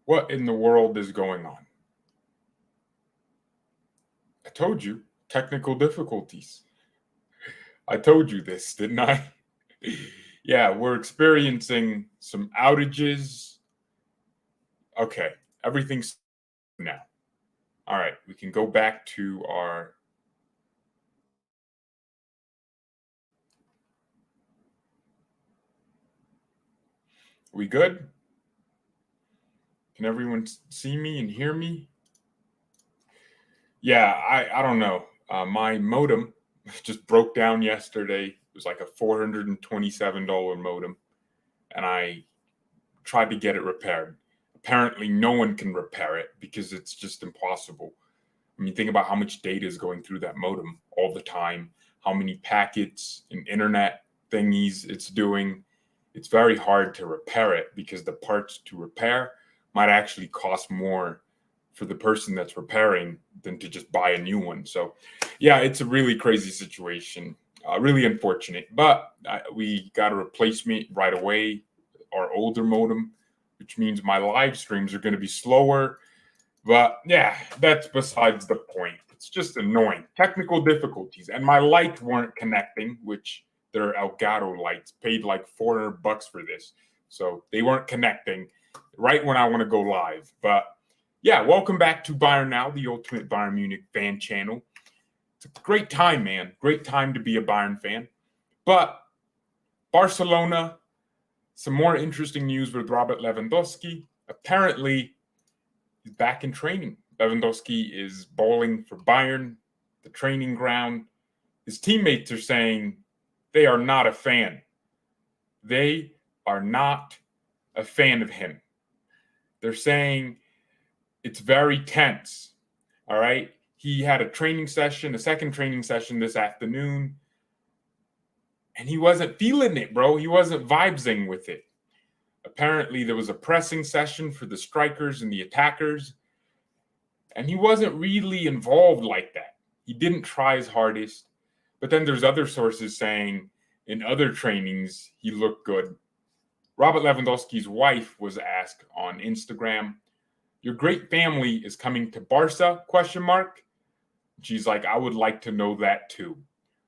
What in the world is going on? I told you, technical difficulties. I told you this, didn't I? Yeah, we're experiencing some outages. Okay, everything's now. All right, we can go back to our... We good? Can everyone see me and hear me? Yeah, I don't know. My modem just broke down yesterday. It was like a $427 modem, and I tried to get it repaired. Apparently, no one can repair it because it's just impossible. I mean, think about how much data is going through that modem all the time, how many packets and internet thingies it's doing. It's very hard to repair it because the parts to repair might actually cost more for the person that's repairing than to just buy a new one. So, yeah, it's a really crazy situation, really unfortunate. But we got a replacement right away, our older modem, which means my live streams are going to be slower. But yeah, that's besides the point. It's just annoying. Technical difficulties. And my lights weren't connecting, which they're Elgato lights. Paid like $400 for this. So they weren't connecting right when I want to go live. But yeah, welcome back to BayernNow, the ultimate Bayern Munich fan channel. It's a great time, man. Great time to be a Bayern fan. But Barcelona, some more interesting news with Robert Lewandowski. Apparently, he's back in training. Lewandowski is bowling for Bayern, the training ground. His teammates are saying they are not a fan. They are not a fan of him. They're saying it's very tense. All right. He had a second training session this afternoon, and he wasn't feeling it, bro. He wasn't vibing with it. Apparently, there was a pressing session for the strikers and the attackers, and he wasn't really involved like that. He didn't try his hardest. But then there's other sources saying in other trainings he looked good. Robert Lewandowski's wife was asked on Instagram, "Your great family is coming to Barca?" ? She's like, "I would like to know that too."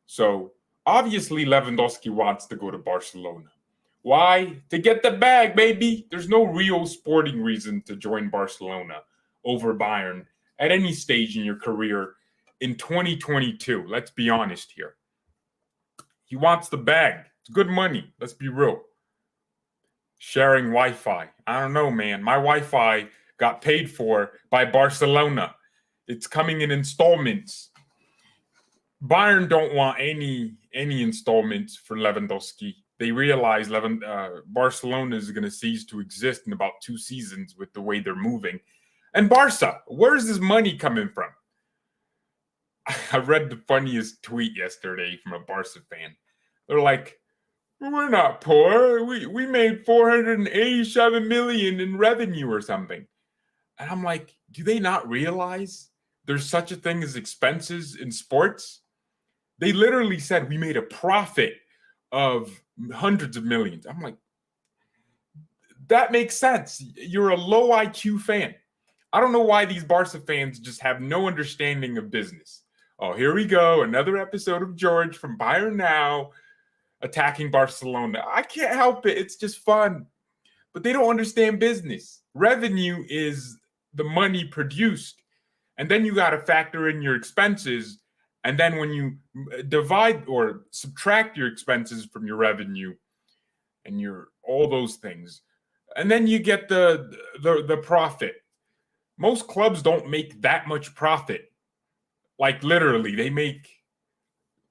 So obviously Lewandowski wants to go to Barcelona. Why? To get the bag, baby. There's no real sporting reason to join Barcelona over Bayern at any stage in your career in 2022. Let's be honest here. He wants the bag. It's good money. Let's be real. Sharing Wi-Fi. I don't know, man. My Wi-Fi got paid for by Barcelona. It's coming in installments. Bayern don't want any installments for Lewandowski. They realize Barcelona is going to cease to exist in about 2 seasons with the way they're moving. And Barca, where's this money coming from? I read the funniest tweet yesterday from a Barca fan. They're like, "We're not poor. We made 487 million in revenue or something." And I'm like, do they not realize there's such a thing as expenses in sports? They literally said we made a profit of hundreds of millions. I'm like, that makes sense. You're a low IQ fan. I don't know why these Barca fans just have no understanding of business. Oh, here we go. Another episode of George from BayernNow attacking Barcelona. I can't help it. It's just fun. But they don't understand business. Revenue is the money produced. And then you got to factor in your expenses. And then when you divide or subtract your expenses from your revenue and your all those things, and then you get the profit. Most clubs don't make that much profit. Like literally, they make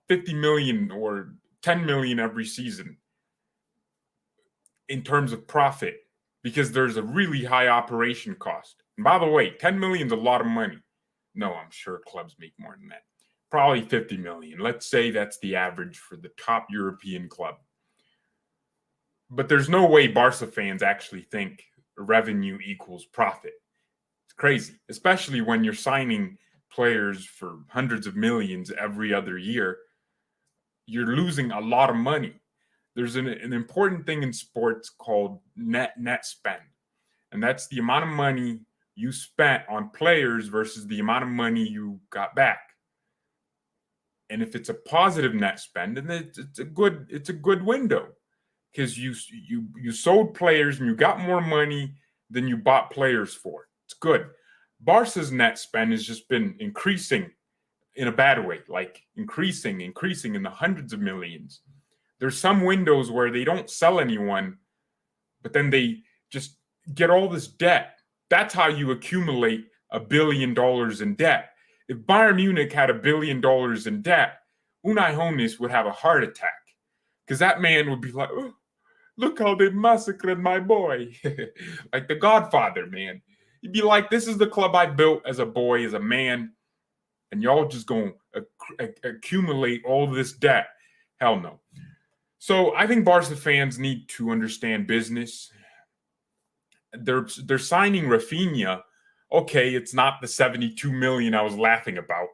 50 million or 10 million every season in terms of profit because there's a really high operation cost. And by the way, 10 million is a lot of money. No, I'm sure clubs make more than that. Probably 50 million. Let's say that's the average for the top European club. But there's no way Barca fans actually think revenue equals profit. It's crazy, especially when you're signing players for hundreds of millions every other year. You're losing a lot of money. There's an important thing in sports called net spend. And that's the amount of money you spent on players versus the amount of money you got back. And if it's a positive net spend, then it's a good window, because you sold players and you got more money than you bought players for. It's good. Barca's net spend has just been increasing in a bad way, like increasing in the hundreds of millions. There's some windows where they don't sell anyone, but then they just get all this debt. That's how you accumulate $1 billion in debt. If Bayern Munich had $1 billion in debt, Unai Hoeneß would have a heart attack, because that man would be like, oh, look how they massacred my boy. Like the Godfather, man. He'd be like, this is the club I built as a boy, as a man, and y'all just going to accumulate all this debt. Hell no. So I think Barca fans need to understand business. They're signing Rafinha. Okay, it's not the 72 million I was laughing about,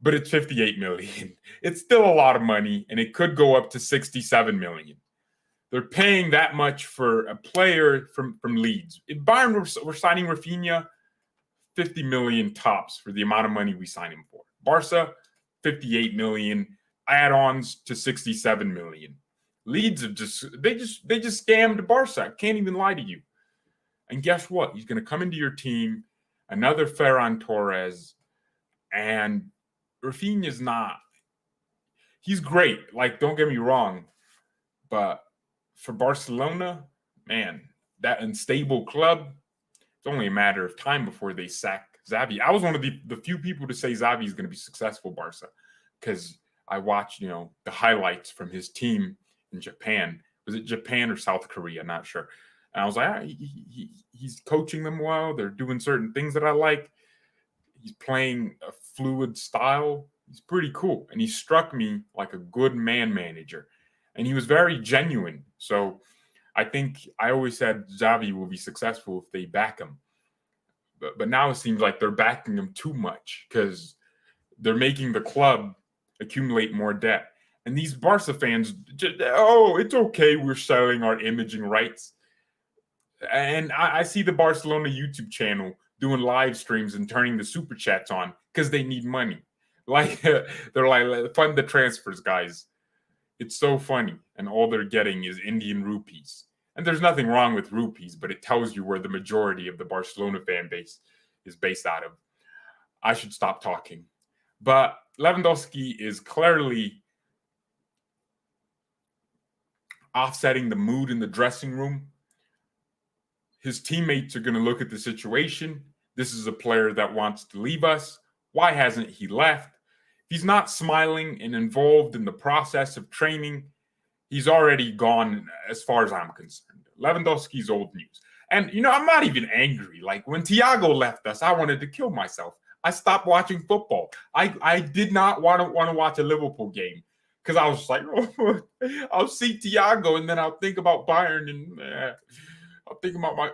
but it's 58 million. It's still a lot of money, and it could go up to 67 million. They're paying that much for a player from Leeds. If Bayern were signing Rafinha, 50 million tops for the amount of money we sign him for. Barca, 58 million, add-ons to 67 million. Leeds have just scammed Barca. Can't even lie to you. And guess what? He's going to come into your team, another Ferran Torres, and Rafinha's not. He's great. Like, don't get me wrong, but for Barcelona, man, that unstable club, it's only a matter of time before they sack Xavi. I was one of the few people to say Xavi is going to be successful, Barca, because I watched, the highlights from his team in Japan. Was it Japan or South Korea? I'm not sure. And I was like, he's coaching them well. They're doing certain things that I like. He's playing a fluid style. He's pretty cool. And he struck me like a good man manager. And he was very genuine. So I think I always said Xavi will be successful if they back him. But now it seems like they're backing him too much, because they're making the club accumulate more debt. And these Barca fans, it's okay, we're selling our imaging rights. And I see the Barcelona YouTube channel doing live streams and turning the super chats on because they need money. Like, they're like, fund the transfers, guys. It's so funny. And all they're getting is Indian rupees. And there's nothing wrong with rupees, but it tells you where the majority of the Barcelona fan base is based out of. I should stop talking. But Lewandowski is clearly offsetting the mood in the dressing room. His teammates are going to look at the situation. This is a player that wants to leave us. Why hasn't he left? If he's not smiling and involved in the process of training, he's already gone as far as I'm concerned. Lewandowski's old news. And, I'm not even angry. Like, when Thiago left us, I wanted to kill myself. I stopped watching football. I did not want to watch a Liverpool game, because I was just like, oh, I'll see Thiago and then I'll think about Bayern, and I'll think about my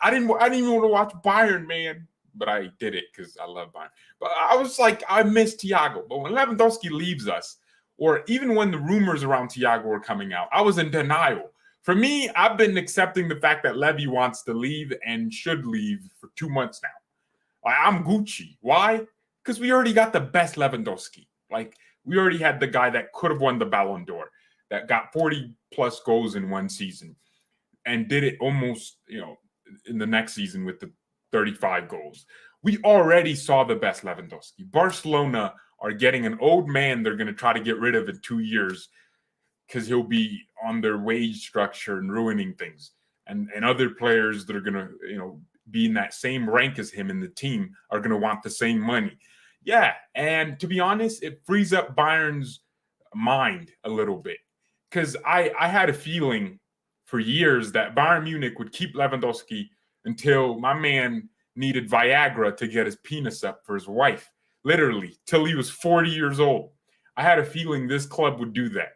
I didn't even want to watch Bayern, man. But I did it because I love Bayern. But I was like, I miss Thiago. But when Lewandowski leaves us, or even when the rumors around Thiago were coming out, I was in denial. For me, I've been accepting the fact that Levy wants to leave and should leave for 2 months now. Like, I'm Gucci. Why? Because we already got the best Lewandowski. Like, we already had the guy that could have won the Ballon d'Or, that got 40-plus goals in one season and did it almost, in the next season with the 35 goals. We already saw the best Lewandowski. Barcelona are getting an old man they're going to try to get rid of in 2 years because he'll be on their wage structure and ruining things. And other players that are going to, be in that same rank as him in the team are going to want the same money. Yeah, and to be honest, it frees up Bayern's mind a little bit, because I had a feeling for years that Bayern Munich would keep Lewandowski until my man needed Viagra to get his penis up for his wife, literally, till he was 40 years old. I had a feeling this club would do that,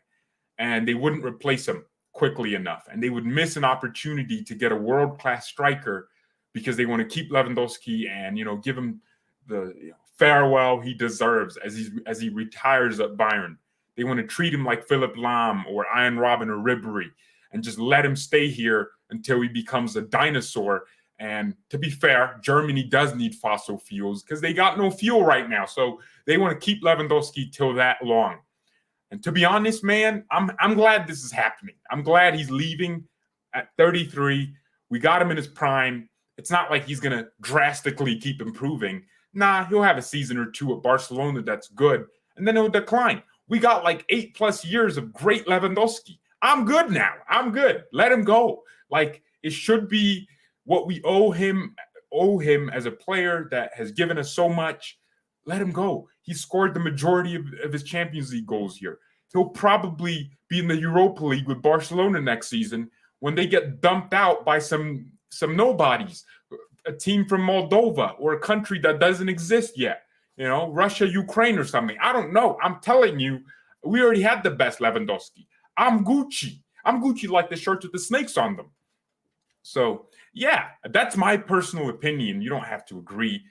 and they wouldn't replace him quickly enough, and they would miss an opportunity to get a world-class striker because they want to keep Lewandowski and, give him the farewell he deserves as he retires at Bayern. They want to treat him like Philip Lahm or Ian Robin or Ribery and just let him stay here until he becomes a dinosaur And to be fair, Germany does need fossil fuels because they got no fuel right now. So they want to keep Lewandowski till that long. And to be honest, man, I'm glad this is happening. I'm glad he's leaving at 33. We got him in his prime. It's not like he's going to drastically keep improving. Nah, he'll have a season or two at Barcelona that's good, and then he'll decline. We got like 8+ years of great Lewandowski. I'm good now. I'm good. Let him go. Like, it should be what we owe him as a player that has given us so much. Let him go. He scored the majority of his Champions League goals here. He'll probably be in the Europa League with Barcelona next season when they get dumped out by some nobodies, a team from Moldova or a country that doesn't exist yet. You know, Russia, Ukraine, or something. I don't know. I'm telling you, we already had the best Lewandowski. I'm Gucci. I'm Gucci like the shirts with the snakes on them. So, yeah, that's my personal opinion. You don't have to agree.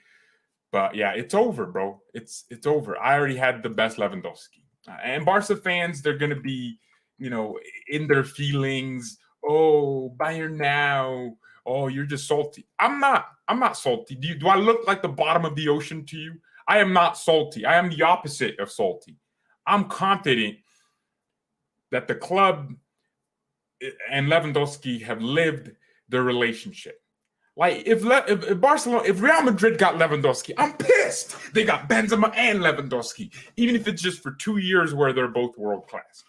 But, yeah, it's over, bro. It's over. I already had the best Lewandowski. And Barca fans, they're going to be, you know, in their feelings. Oh, Bayern now. Oh, you're just salty. I'm not salty. Do I look like the bottom of the ocean to you? I am not salty. I am the opposite of salty. I'm confident that the club and Lewandowski have lived their relationship. Like, if Barcelona, if Real Madrid got Lewandowski, I'm pissed. They got Benzema and Lewandowski, even if it's just for 2 years where they're both world class.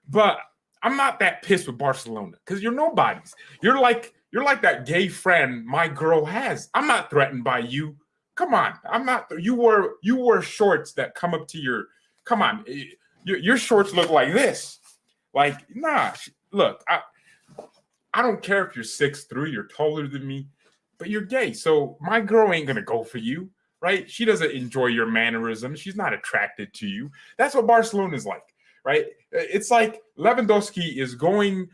But I'm not that pissed with Barcelona because you're nobodies. You're like that gay friend my girl has. I'm not threatened by you. Come on, I'm not. You wear shorts that come up to your. Come on, your shorts look like this. Like, nah. Look, I don't care if you're 6'3", you're taller than me, but you're gay. So my girl ain't gonna go for you, right? She doesn't enjoy your mannerisms. She's not attracted to you. That's what Barcelona's like, right? It's like Lewandowski is going.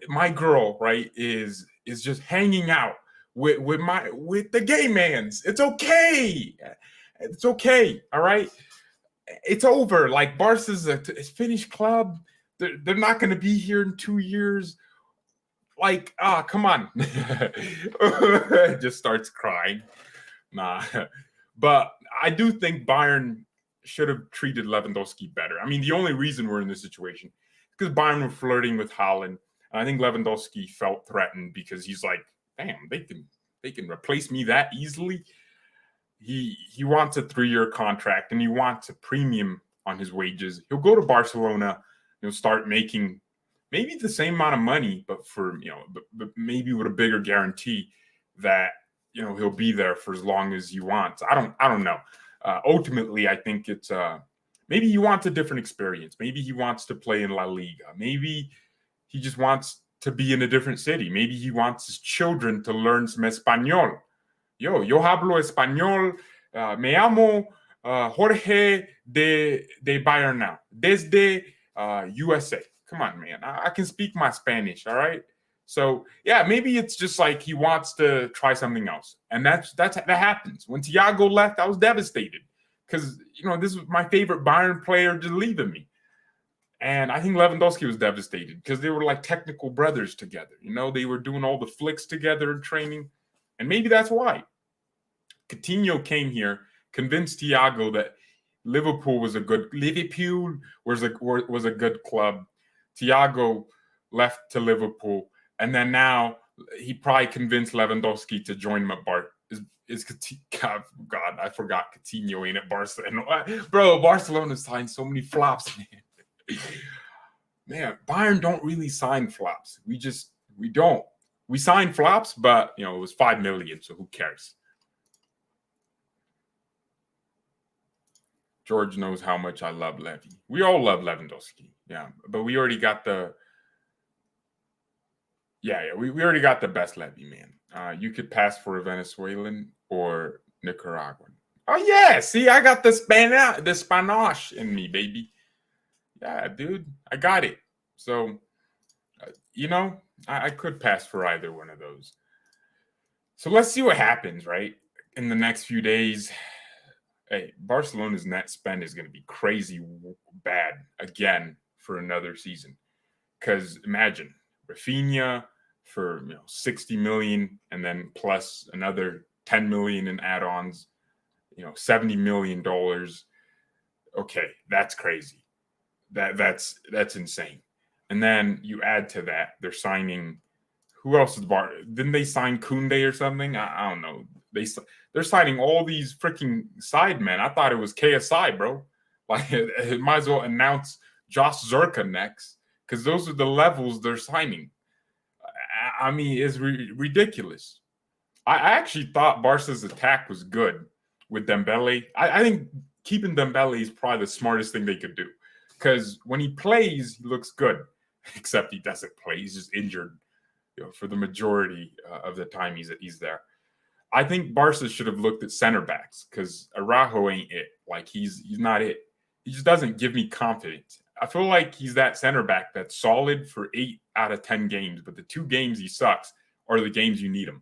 My girl, right, is just hanging out with the gay mans. It's okay. It's okay. All right. It's over. Like, Barca's a Finnish club. They're not going to be here in 2 years. Like, come on. Just starts crying. Nah. But I do think Bayern should have treated Lewandowski better. I mean, the only reason we're in this situation is because Bayern were flirting with Haaland. And I think Lewandowski felt threatened because he's like, damn, they can replace me that easily. He wants a 3-year contract and he wants a premium on his wages. He'll go to Barcelona. He'll start making maybe the same amount of money, but for, you know, but maybe with a bigger guarantee that, you know, he'll be there for as long as he wants. I don't know. Ultimately, I think it's maybe he wants a different experience. Maybe he wants to play in La Liga. Maybe he just wants to be in a different city. Maybe he wants his children to learn some Espanol. Yo hablo español. Me llamo Jorge de BayernNow. Desde USA. Come on, man. I can speak my Spanish, all right? So, yeah, maybe it's just like he wants to try something else. And that happens. When Thiago left, I was devastated because, you know, this was my favorite Bayern player just leaving me. And I think Lewandowski was devastated because they were like technical brothers together. You know, they were doing all the flicks together in training. And maybe that's why. Coutinho came here, convinced Thiago that Liverpool was a good club. Thiago left to Liverpool, and then now he probably convinced Lewandowski to join him at God, I forgot Coutinho ain't at Barcelona. Bro, Barcelona signed so many flops, man. Man, Bayern don't really sign flops. We don't. We sign flops, but, you know, it was 5 million, so who cares? George knows how much I love Levy. We all love Lewandowski. Yeah, but we already got the we already got the best Levy, man. You could pass for a Venezuelan or Nicaraguan. Oh yeah, see, I got the Spanish in me, baby. Yeah, dude, I got it. So, you know, I could pass for either one of those. So let's see what happens, right? In the next few days. Hey, Barcelona's net spend is going to be crazy bad again for another season. Because imagine, Rafinha, for 60 million, and then plus another 10 million in add-ons, $70 million. Okay, that's crazy. That's insane. And then you add to that, they're signing. Who else is Didn't they sign Koundé or something? I don't know. They're signing all these freaking side men. I thought it was KSI, bro. Like, it might as well announce Josh Zerka next, because those are the levels they're signing. I mean, it's ridiculous. I actually thought Barca's attack was good with Dembele. I think keeping Dembele is probably the smartest thing they could do, because when he plays, he looks good, except he doesn't play. He's just injured, for the majority of the time he's there. I think Barca should have looked at center backs, because Araujo ain't it. Like, he's not it. He just doesn't give me confidence. I feel like he's that center back that's solid for 8 out of 10 games, but the 2 games he sucks are the games you need him.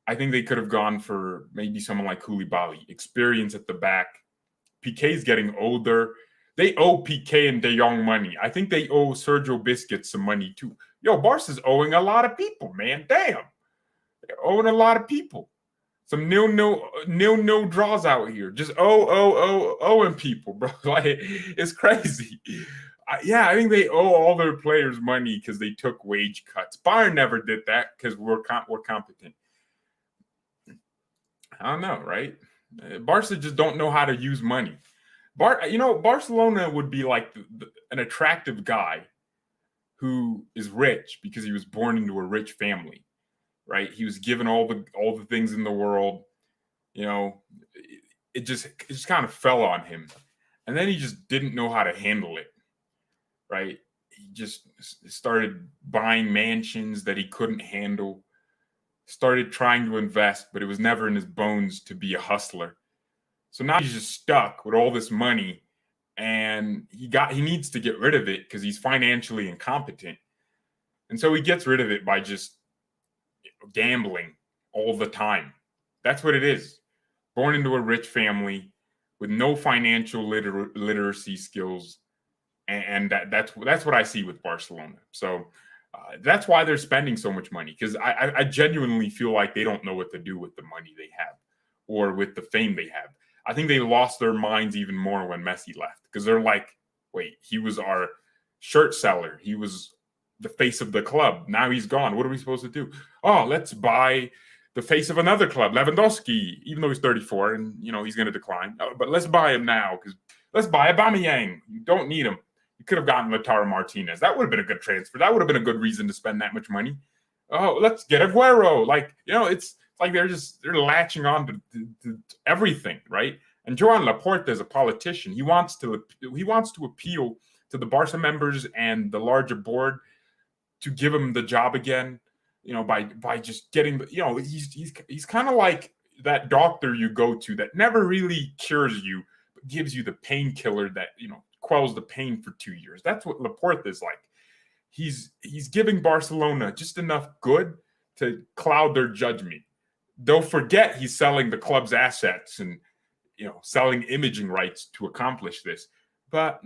I think they could have gone for maybe someone like Koulibaly, experience at the back. Piqué's getting older. They owe Piqué and De Jong money. I think they owe Sergio Busquets some money too. Barca's owing a lot of people, man. Damn. They're owing a lot of people. Some nil draws out here. Just owing people, bro. Like, it's crazy. I think they owe all their players money because they took wage cuts. Bayern never did that because we're competent. I don't know, right? Barca just don't know how to use money. Barcelona would be like an attractive guy who is rich because he was born into a rich family, right? He was given all the things in the world. It just kind of fell on him, and then he just didn't know how to handle it, right? He just started buying mansions that he couldn't handle. Started trying to invest, but it was never in his bones to be a hustler. So now he's just stuck with all this money, and he needs to get rid of it because he's financially incompetent. And so he gets rid of it by just gambling all the time. That's what it is. Born into a rich family with no financial literacy skills, and that's what I see with Barcelona. So that's why they're spending so much money, because I genuinely feel like they don't know what to do with the money they have or with the fame they have. I think they lost their minds even more when Messi left, because they're like, wait, he was our shirt seller. He was the face of the club. Now he's gone. What are we supposed to do? Oh, let's buy the face of another club, Lewandowski, even though he's 34 and, he's going to decline. But let's buy him now, because let's buy Aubameyang. You don't need him. You could have gotten Lautaro Martinez. That would have been a good transfer. That would have been a good reason to spend that much money. Oh, let's get Aguero. Like, it's like they're latching on to everything, right? And Joan Laporta is a politician. He wants to appeal to the Barca members and the larger board to give him the job again, by just getting, he's kind of like that doctor you go to that never really cures you, but gives you the painkiller that, quells the pain for 2 years. That's what Laporta is like. He's giving Barcelona just enough good to cloud their judgment. They'll forget he's selling the club's assets and, selling imaging rights to accomplish this. But,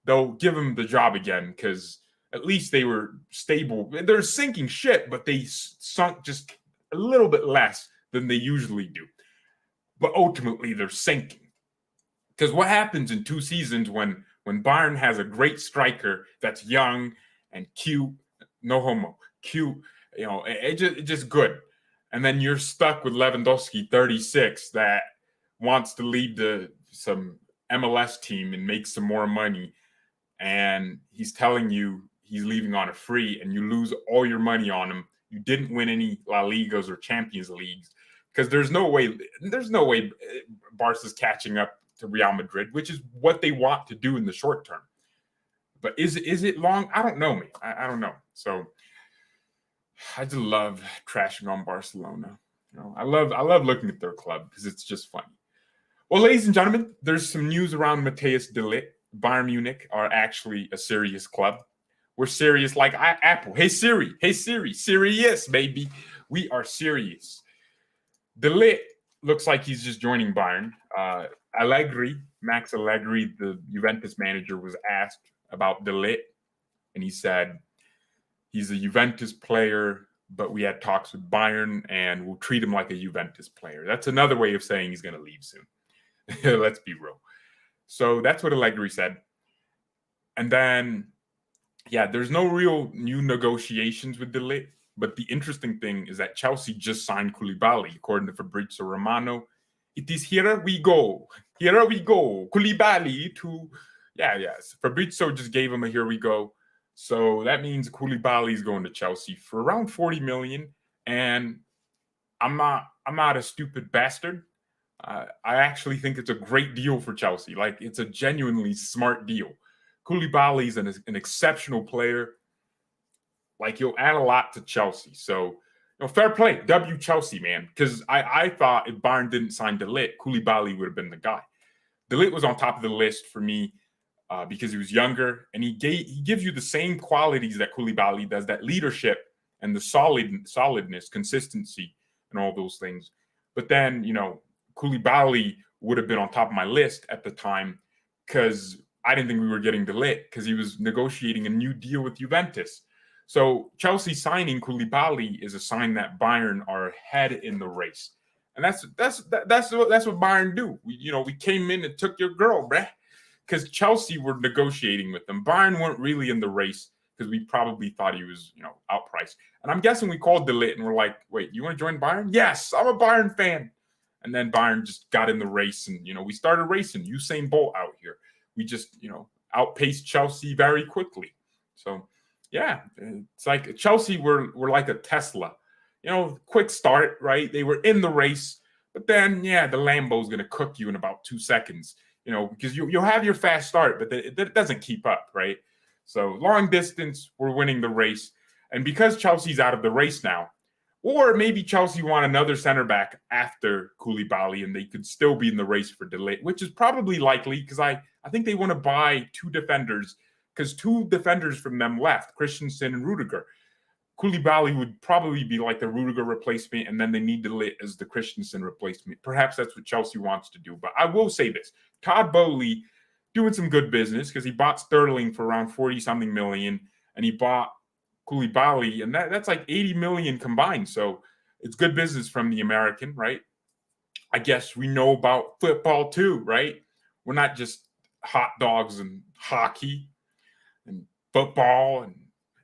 they'll give him the job again because at least they were stable. They're sinking ship, but they sunk just a little bit less than they usually do. But ultimately, they're sinking. Because what happens in 2 seasons when Bayern has a great striker that's young and cute, no homo, cute, it's just good. And then you're stuck with Lewandowski, 36, that wants to lead some MLS team and make some more money. And he's telling you he's leaving on a free, and you lose all your money on him. You didn't win any La Ligas or Champions Leagues, because there's no way Barca's catching up to Real Madrid, which is what they want to do in the short term. But is it long? I don't know, man. I don't know. So I just love trashing on Barcelona. I love looking at their club because it's just funny. Well, ladies and gentlemen, there's some news around Matthias de Ligt. Bayern Munich are actually a serious club. We're serious like Apple. Hey Siri, serious, baby. We are serious. De Ligt looks like he's just joining Bayern. Max Allegri, the Juventus manager, was asked about De Ligt, and he said He's a Juventus player, but we had talks with Bayern, and we'll treat him like a Juventus player. That's another way of saying he's going to leave soon. Let's be real. So that's what Allegri said. And then, yeah, there's no real new negotiations with De Ligt. But the interesting thing is that Chelsea just signed Koulibaly, according to Fabrizio Romano. It is here we go. Here we go. Koulibaly to, yes. Fabrizio just gave him a here we go. So that means Koulibaly is going to Chelsea for around 40 million. And I'm not a stupid bastard. I actually think it's a great deal for Chelsea. Like, it's a genuinely smart deal. Koulibaly is an exceptional player. Like, you'll add a lot to Chelsea. So, fair play. W Chelsea, man. Because I thought if Bayern didn't sign De Ligt, Koulibaly would have been the guy. De Ligt was on top of the list for me because he was younger. And he gives you the same qualities that Koulibaly does, that leadership and the solidness, consistency, and all those things. But then, Koulibaly would have been on top of my list at the time because I didn't think we were getting De Ligt because he was negotiating a new deal with Juventus. So Chelsea signing Koulibaly is a sign that Bayern are ahead in the race, and that's what Bayern do. We came in and took your girl, bruh, because Chelsea were negotiating with them. Bayern weren't really in the race because we probably thought he was outpriced. And I'm guessing we called De Ligt and we're like, wait, you want to join Bayern? Yes, I'm a Bayern fan. And then Bayern just got in the race, and we started racing. Usain Bolt out here. We just outpaced Chelsea very quickly. So. Yeah, it's like Chelsea were like a Tesla, quick start, right? They were in the race, but then, the Lambo's going to cook you in about 2 seconds, because you'll have your fast start, but it doesn't keep up, right? So long distance, we're winning the race. And because Chelsea's out of the race now, or maybe Chelsea want another center back after Koulibaly and they could still be in the race for De Ligt, which is probably likely because I think they want to buy 2 defenders because 2 defenders from them left, Christensen and Rudiger. Koulibaly would probably be like the Rudiger replacement, and then they need De Ligt as the Christensen replacement. Perhaps that's what Chelsea wants to do. But I will say this. Todd Boehly doing some good business because he bought Sterling for around 40-something million, and he bought Koulibaly, and that's like 80 million combined. So it's good business from the American, right? I guess we know about football too, right? We're not just hot dogs and hockey and football and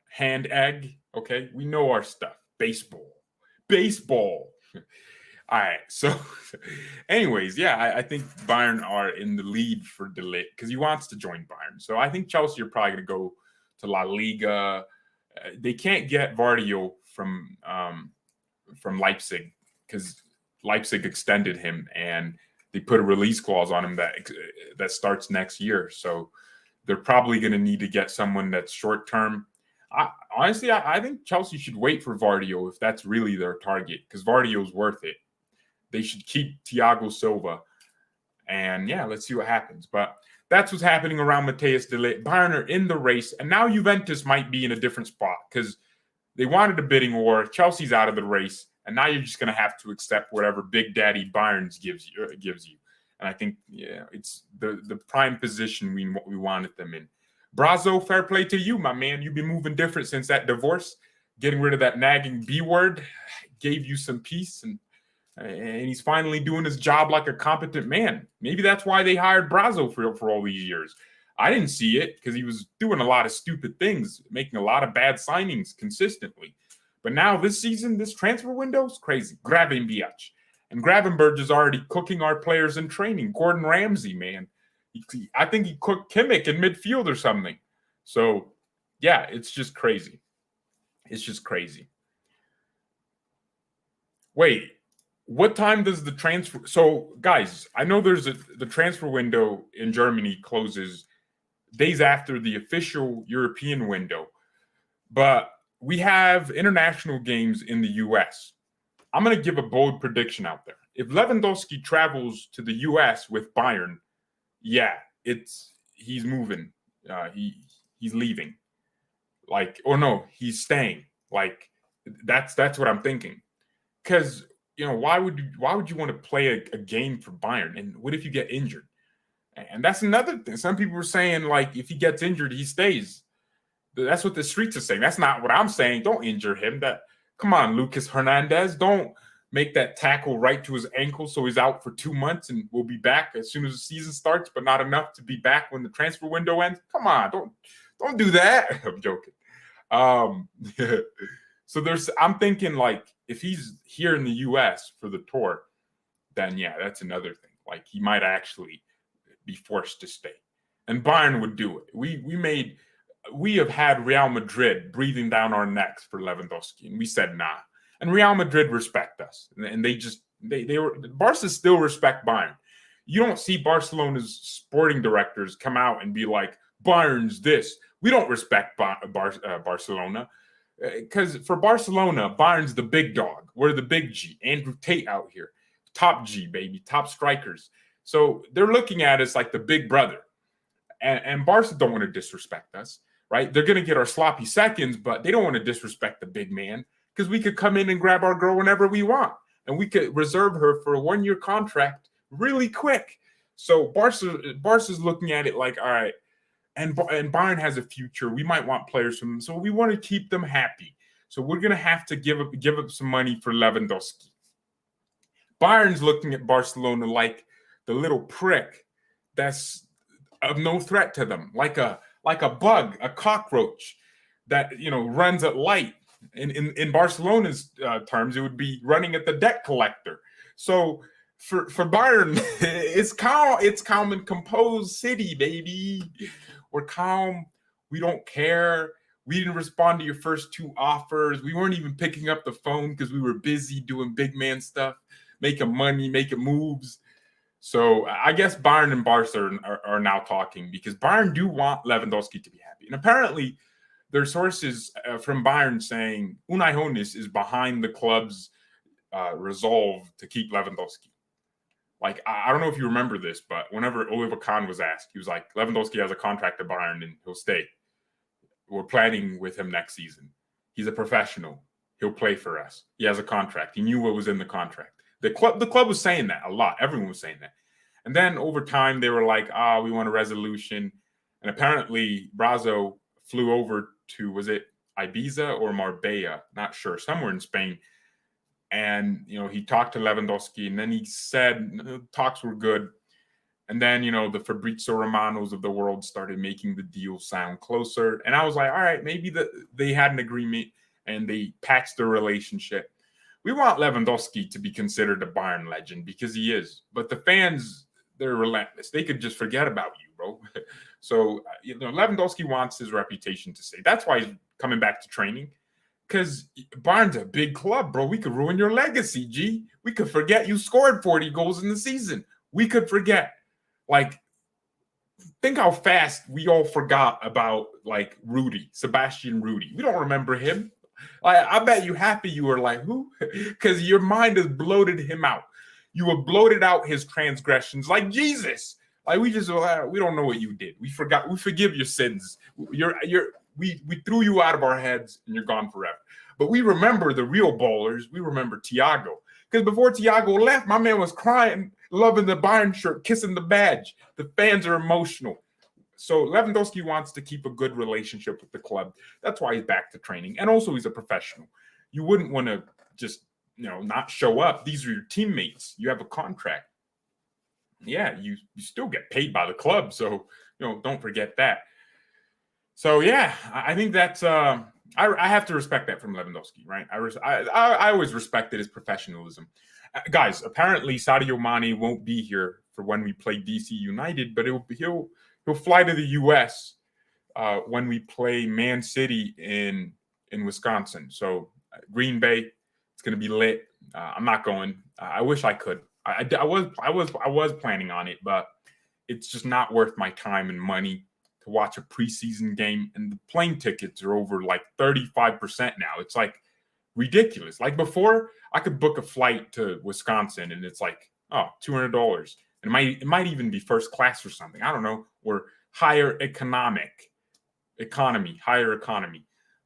hand egg, okay? We know our stuff. Baseball. All right, so anyways, I think Bayern are in the lead for De Ligt because he wants to join Bayern. So I think Chelsea are probably going to go to La Liga. They can't get Vardio from Leipzig because Leipzig extended him and they put a release clause on him that starts next year. So they're probably going to need to get someone that's short term. Honestly, I think Chelsea should wait for Vardio if that's really their target because Vardio's worth it. They should keep Thiago Silva. And let's see what happens. But that's what's happening around Matthias De Ligt. Bayern are in the race. And now Juventus might be in a different spot because they wanted a bidding war. Chelsea's out of the race. And now you're just going to have to accept whatever Big Daddy Bayern gives you. And I think, it's the prime position we wanted them in. Brazo, fair play to you, my man. You've been moving different since that divorce. Getting rid of that nagging B word gave you some peace. And he's finally doing his job like a competent man. Maybe that's why they hired Brazo for all these years. I didn't see it because he was doing a lot of stupid things, making a lot of bad signings consistently. But now this season, this transfer window is crazy. Gravenberch. And Gravenberch is already cooking our players in training. Gordon Ramsay, man. I think he cooked Kimmich in midfield or something. So, it's just crazy. It's just crazy. Wait. What time does the transfer? So, guys, I know the transfer window in Germany closes days after the official European window, but we have international games in the U.S. I'm going to give a bold prediction out there. If Lewandowski travels to the U.S. with Bayern, he's moving. He's leaving. He's staying. That's what I'm thinking. Because why would you want to play a game for Bayern? And what if you get injured? And that's another thing. Some people were saying, if he gets injured, he stays. That's what the streets are saying. That's not what I'm saying. Don't injure him. Come on, Lucas Hernandez. Don't make that tackle right to his ankle so he's out for 2 months and we'll be back as soon as the season starts, but not enough to be back when the transfer window ends. Come on, don't do that. I'm joking. So I'm thinking, like, if he's here in the US for the tour, then yeah, that's another thing. Like, he might actually be forced to stay. And Bayern would do it. We have had Real Madrid breathing down our necks for Lewandowski, and we said nah. And Real Madrid respect us, and Barca still respect Bayern. You don't see Barcelona's sporting directors come out and be like, Bayern's this. We don't respect Barcelona, because for Barcelona, Bayern's the big dog. We're the big G. Andrew Tate out here, top G, baby, top strikers. So they're looking at us like the big brother. And Barca don't want to disrespect us, right? They're going to get our sloppy seconds, but they don't want to disrespect the big man, because we could come in and grab our girl whenever we want, and we could reserve her for a 1-year contract really quick. So Barca's looking at it like, all right, and Bayern has a future. We might want players from them, so we want to keep them happy. So we're going to have to give up some money for Lewandowski. Bayern's looking at Barcelona like the little prick that's of no threat to them, like a bug, a cockroach that runs at light. In Barcelona's terms, it would be running at the debt collector. So for Bayern, it's calm and composed city, baby. We're calm. We don't care. We didn't respond to your first 2 offers. We weren't even picking up the phone because we were busy doing big man stuff, making money, making moves. So I guess Bayern and Barca are now talking, because Bayern do want Lewandowski to be happy. And apparently there are sources from Bayern saying Unai Hoeneß is behind the club's resolve to keep Lewandowski. Like, I don't know if you remember this, but whenever Oliver Kahn was asked, he was like, Lewandowski has a contract at Bayern and he'll stay. We're planning with him next season. He's a professional. He'll play for us. He has a contract. He knew what was in the contract. The club was saying that a lot. Everyone was saying that. And then over time, they were like, we want a resolution. And apparently, Brazo flew over to, was it Ibiza or Marbella? Not sure. Somewhere in Spain. And, he talked to Lewandowski, and then he said talks were good. And then, the Fabrizio Romanos of the world started making the deal sound closer. And I was like, all right, maybe they had an agreement and they patched their relationship. We want Lewandowski to be considered a Bayern legend, because he is. But the fans, they're relentless. They could just forget about you, bro. So, Lewandowski wants his reputation to stay. That's why he's coming back to training, because Bayern's a big club, bro. We could ruin your legacy, G. We could forget you scored 40 goals in the season. We could forget. Like, think how fast we all forgot about, like, Sebastian Rudy. We don't remember him. I bet you happy you were like, who? Because your mind has bloated him out. You have bloated out his transgressions like Jesus. Like, we don't know what you did. We forgot. We forgive your sins. We threw you out of our heads and you're gone forever. But we remember the real ballers. We remember Thiago. Because before Thiago left, my man was crying, loving the Bayern shirt, kissing the badge. The fans are emotional. So Lewandowski wants to keep a good relationship with the club. That's why he's back to training. And also, he's a professional. You wouldn't want to just, not show up. These are your teammates. You have a contract. Yeah, you still get paid by the club. So, don't forget that. So, yeah, I think that's I have to respect that from Lewandowski, right? I always respected his professionalism. Guys, apparently Sadio Mané won't be here for when we play DC United, but he'll fly to the U.S. When we play Man City in Wisconsin. So Green Bay, it's going to be lit. I'm not going. I wish I could. I was planning on it, but it's just not worth my time and money to watch a preseason game. And the plane tickets are over like 35% now. It's like ridiculous. Like before, I could book a flight to Wisconsin and it's like, $200. And it might even be first class or something. I don't know. Or higher economy.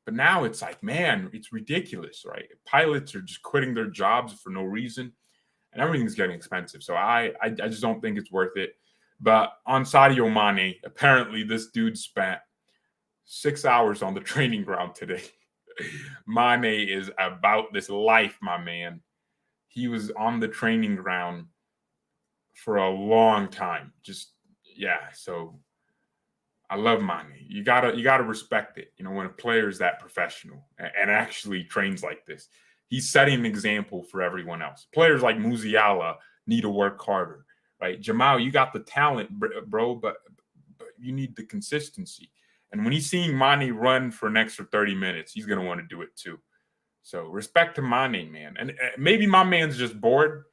But now it's like, man, it's ridiculous, right? Pilots are just quitting their jobs for no reason. And everything's getting expensive. So I just don't think it's worth it. But on Sadio Mané, apparently this dude spent 6 hours on the training ground today. Mane is about this life, my man. He was on the training ground for a long time. So I love Mane. You gotta respect it. When a player is that professional and actually trains like this, he's setting an example for everyone else. Players like Musiala need to work harder, right? Jamal, you got the talent, bro, but you need the consistency. And when he's seeing Mane run for an extra 30 minutes, he's gonna want to do it too. So respect to Mane, man. And maybe my man's just bored,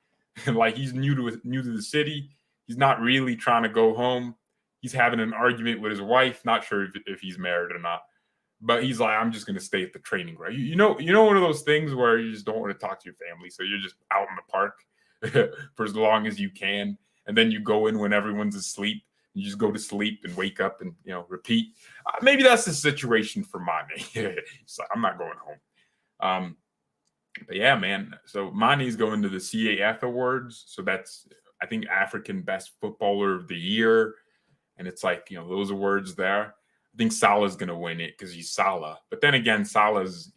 like he's new to the city. He's not really trying to go home. He's having an argument with his wife. Not sure if he's married or not, but he's like, I'm just gonna stay at the training ground. You know, one of those things where you just don't want to talk to your family, so you're just out in the park for as long as you can, and then you go in when everyone's asleep. You just go to sleep and wake up and repeat. Maybe that's the situation for Mane. He's like, I'm not going home. But yeah, man. So Mane's going to the CAF awards. So that's, I think, African Best Footballer of the Year. And it's like, those awards there. I think Salah's going to win it because he's Salah. But then again, Salah's,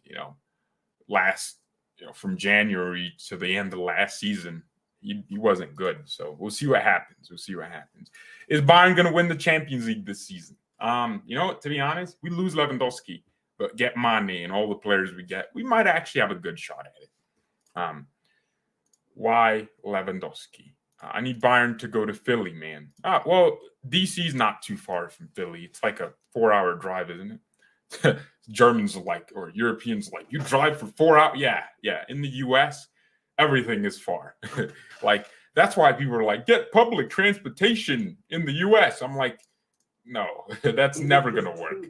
from January to the end of last season, he wasn't good. So we'll see what happens. Is Bayern going to win the Champions League this season? To be honest, we lose Lewandowski, but get Mane and all the players we get, we might actually have a good shot at it. Why Lewandowski? I need Bayern to go to Philly, man. Well, DC is not too far from Philly. It's like a 4-hour drive, isn't it? Germans are like, or Europeans are like, you drive for 4 hours? Yeah. In the US, everything is far. Like, that's why people are like, get public transportation in the US. I'm like, no, that's never going to work.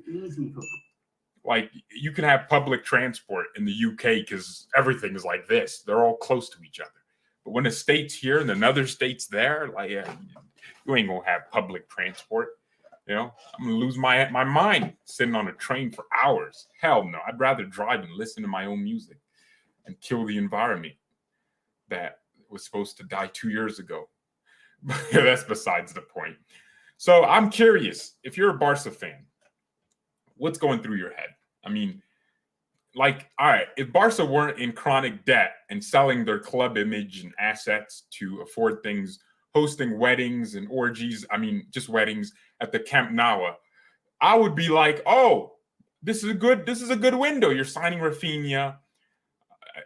Like, you can have public transport in the UK because everything is like this. They're all close to each other. But when a state's here and another state's there, like, you ain't going to have public transport. I'm going to lose my mind sitting on a train for hours. Hell no. I'd rather drive and listen to my own music and kill the environment that was supposed to die 2 years ago. That's besides the point. So I'm curious, if you're a Barca fan, what's going through your head? I mean, like, all right, if Barca weren't in chronic debt and selling their club image and assets to afford things, hosting weddings and orgies, just weddings at the Camp Nou, I would be like, oh, this is a good window. You're signing Rafinha.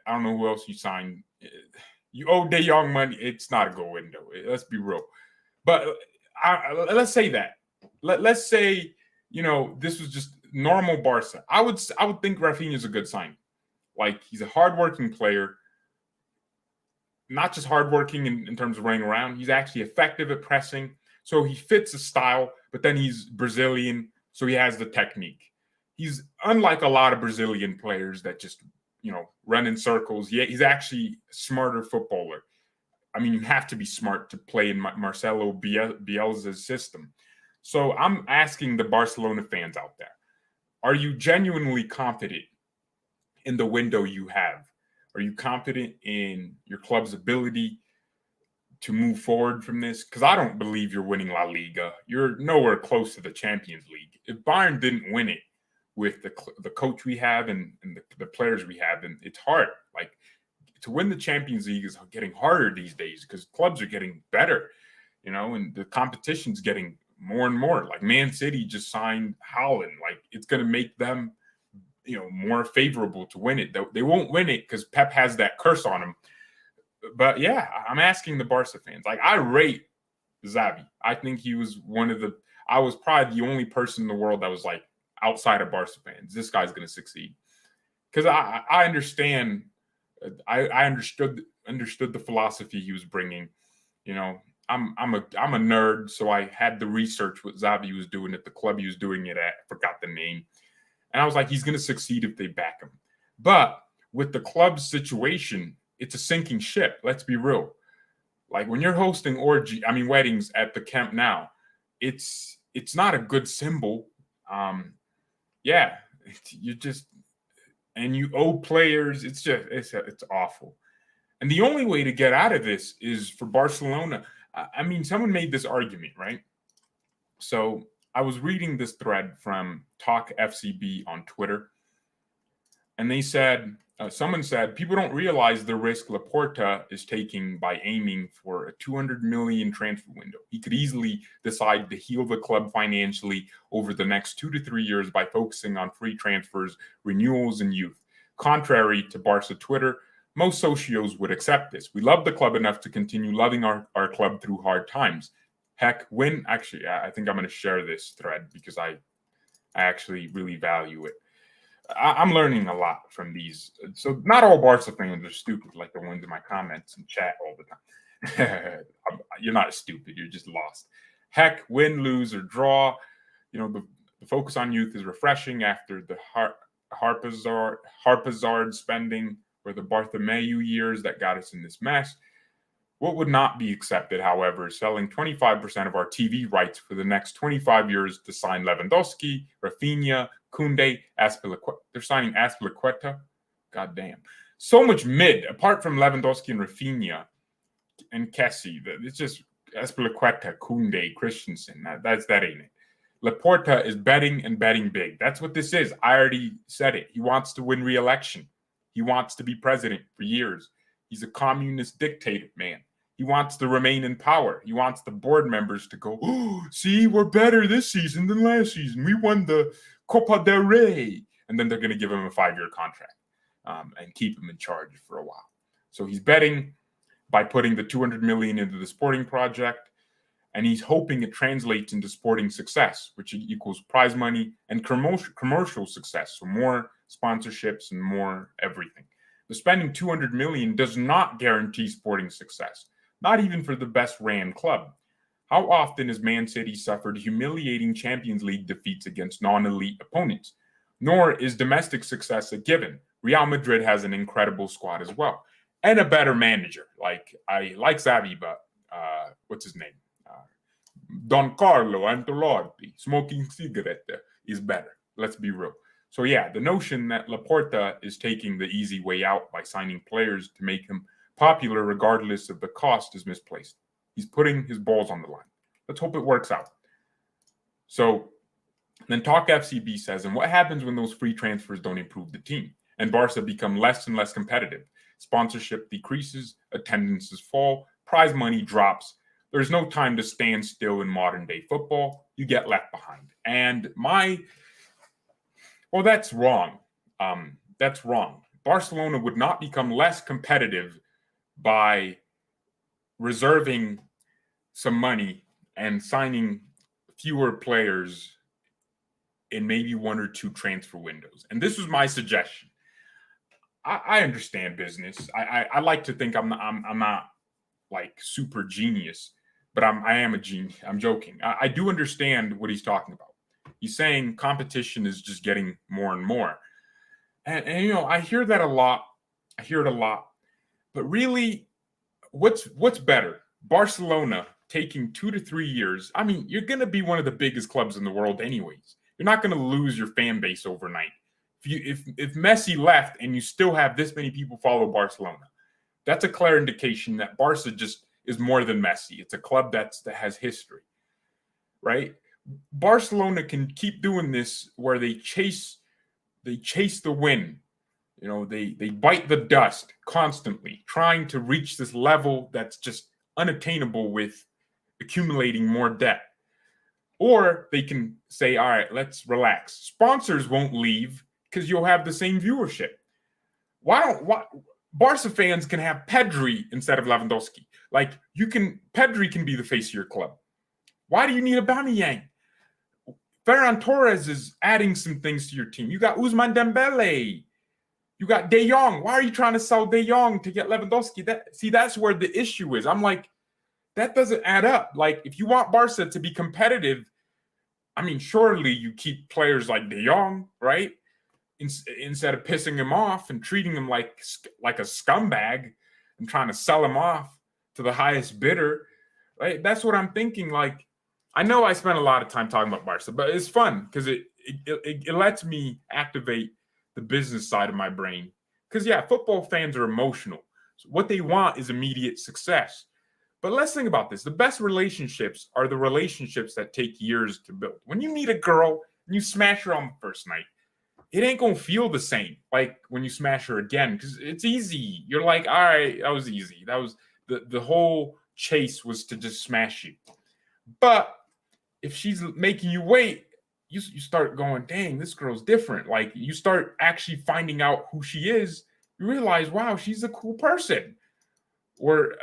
I don't know who else you signed. You owe De Jong money. It's not a good window. Let's be real. But let's say that. Let's say, this was just normal Barca. I would think Rafinha is a good sign. Like, he's a hardworking player. Not just hardworking in terms of running around. He's actually effective at pressing. So he fits the style, but then he's Brazilian, so he has the technique. He's unlike a lot of Brazilian players that just, run in circles. Yeah, he's actually a smarter footballer. You have to be smart to play in Marcelo Bielsa's system. So I'm asking the Barcelona fans out there, are you genuinely confident in the window you have? Are you confident in your club's ability to move forward from this? Because I don't believe you're winning La Liga. You're nowhere close to the Champions League. If Bayern didn't win it with the coach we have and the players we have, then it's hard. Like, to win the Champions League is getting harder these days because clubs are getting better, and the competition's getting more and more. Like, Man City just signed Haaland. Like, it's going to make them, more favorable to win it. They won't win it because Pep has that curse on him. But yeah, I'm asking the Barca fans. Like, I rate Xavi. I think he was I was probably the only person in the world that was like, outside of Barca fans, this guy's going to succeed. Because I understand. I understood the philosophy he was bringing. I'm a nerd, so I had to research what Xavi was doing at the club he was doing it at. I forgot the name. And I was like, he's going to succeed if they back him. But with the club's situation, it's a sinking ship. Let's be real. Like, when you're hosting weddings at the Camp Nou, it's not a good symbol. And you owe players. It's awful. And the only way to get out of this is for Barcelona. Someone made this argument, right? So I was reading this thread from Talk FCB on Twitter, and they said, someone said, people don't realize the risk Laporta is taking by aiming for a 200 million transfer window. He could easily decide to heal the club financially over the next 2 to 3 years by focusing on free transfers, renewals, and youth. Contrary to Barca Twitter, most socios would accept this. We love the club enough to continue loving our club through hard times. Heck, actually, I think I'm going to share this thread because I actually really value it. I'm learning a lot from these. So not all Barca fans are stupid like the ones in my comments and chat all the time. You're not stupid. You're just lost. Heck, win, lose, or draw. The focus on youth is refreshing after the Harpazard spending or the Bartomeu years that got us in this mess. What would not be accepted, however, is selling 25% of our TV rights for the next 25 years to sign Lewandowski, Rafinha, Koundé, Azpilicueta. They're signing Azpilicueta. God damn. So much mid, apart from Lewandowski and Rafinha and Kessie. It's just Azpilicueta, Koundé, Christensen. That ain't it. Laporta is betting and betting big. That's what this is. I already said it. He wants to win re-election. He wants to be president for years. He's a communist dictator, man. He wants to remain in power. He wants the board members to go, oh, see, we're better this season than last season. We won the Copa del Rey. And then they're going to give him a 5-year contract and keep him in charge for a while. So he's betting by putting the 200 million into the sporting project, and he's hoping it translates into sporting success, which equals prize money and commercial success. So more sponsorships and more everything. The spending 200 million does not guarantee sporting success, not even for the best ran club. How often has Man City suffered humiliating Champions League defeats against non-elite opponents? Nor is domestic success a given. Real Madrid has an incredible squad as well, and a better manager. I like Xavi, but what's his name? Don Carlo Ancelotti, smoking cigarette is better. Let's be real. So yeah, the notion that Laporta is taking the easy way out by signing players to make him popular regardless of the cost is misplaced. He's putting his balls on the line. Let's hope it works out. So then Talk FCB says, and what happens when those free transfers don't improve the team and Barca become less and less competitive? Sponsorship decreases, attendances fall, prize money drops. There's no time to stand still in modern day football. You get left behind. And that's wrong. That's wrong. Barcelona would not become less competitive by reserving some money and signing fewer players in maybe 1 or 2 transfer windows. And this was my suggestion. I understand business. I like to think I'm not like super genius, but I am a genius. I'm joking. I do understand what he's talking about. He's saying competition is just getting more and more. And I hear that a lot. I hear it a lot. But really, what's better? Barcelona taking 2 to 3 years. I mean, you're going to be one of the biggest clubs in the world anyways. You're not going to lose your fan base overnight. If Messi left and you still have this many people follow Barcelona, that's a clear indication that Barca just is more than Messi. It's a club that has history, right? Barcelona can keep doing this where they chase the win. They bite the dust constantly, trying to reach this level that's just unattainable with accumulating more debt. Or they can say, all right, let's relax. Sponsors won't leave because you'll have the same viewership. Barca fans can have Pedri instead of Lewandowski. Pedri can be the face of your club. Why do you need Aubameyang? Ferran Torres is adding some things to your team. You got Ousmane Dembele. You got De Jong. Why are you trying to sell De Jong to get Lewandowski? That's where the issue is. I'm like, that doesn't add up. Like, if you want Barca to be competitive, I mean, surely you keep players like De Jong, right? Instead of pissing him off and treating him like a scumbag and trying to sell him off to the highest bidder, right? That's what I'm thinking. Like, I know I spent a lot of time talking about Barca, but it's fun because it lets me activate the business side of my brain. Because, yeah, football fans are emotional. So what they want is immediate success. But let's think about this. The best relationships are the relationships that take years to build. When you meet a girl and you smash her on the first night, it ain't going to feel the same like when you smash her again because it's easy. You're like, all right, that was easy. That was the whole chase was to just smash you. But if she's making you wait, you start going, dang, this girl's different. Like you start actually finding out who she is. You realize, wow, she's a cool person. Or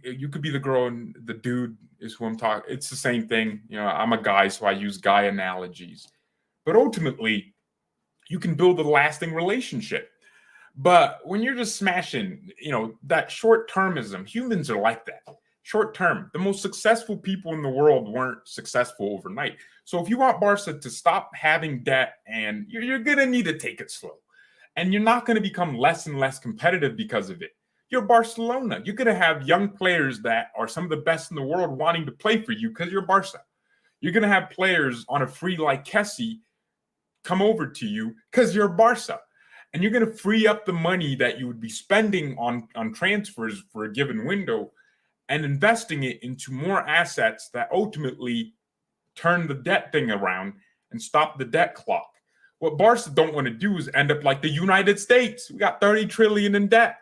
you could be the girl and the dude is who I'm talking. It's the same thing. You know, I'm a guy, so I use guy analogies. But ultimately, you can build a lasting relationship. But when you're just smashing, you know, that short-termism, humans are like that. Short term, the most successful people in the world weren't successful overnight. So if you want Barca to stop having debt, and you're going to need to take it slow, and you're not going to become less and less competitive because of it. You're Barcelona. You're going to have young players that are some of the best in the world wanting to play for you because you're Barca. You're going to have players on a free like Kessie come over to you because you're Barca. And you're going to free up the money that you would be spending on transfers for a given window and investing it into more assets that ultimately turn the debt thing around and stop the debt clock. What Barca don't want to do is end up like the United States. We got 30 trillion in debt.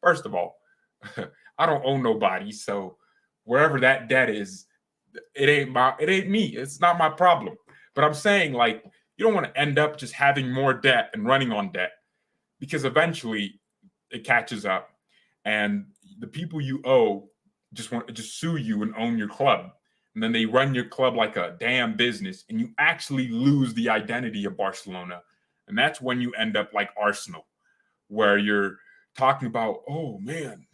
First of all, I don't own nobody, so wherever that debt is, it ain't me. It's not my problem. But I'm saying, like, you don't want to end up just having more debt and running on debt because eventually it catches up and the people you owe just want to just sue you and own your club. And then they run your club like a damn business and you actually lose the identity of Barcelona. And that's when you end up like Arsenal, where you're talking about, oh man,